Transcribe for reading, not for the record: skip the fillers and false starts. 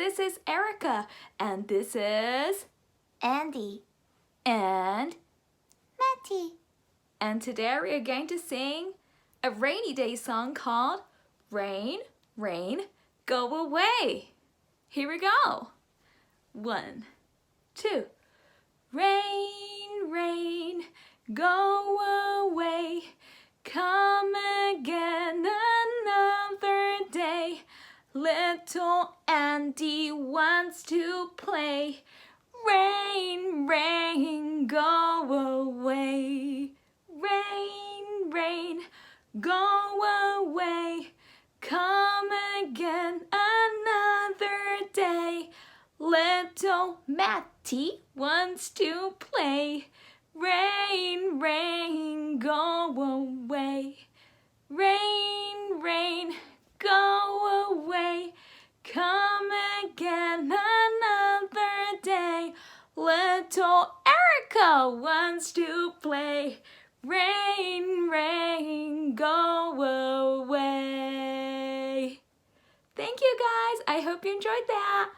this is Erika, and this is Andy and Matty. And today we are going to sing a rainy day song called Rain, Rain, Go Away. Here we go. 1, 2. Rain, rain, go away. Come again another day. Little Andy wants to play. Rain, rain, go away. Rain, rain, go away. Come again another day. Little Matty wants to play. Rain, rain, go away. Rain, rain, go away. Come again another day. Little Erika wants to play. Rain, rain, go away. Thank you guys. I hope you enjoyed that.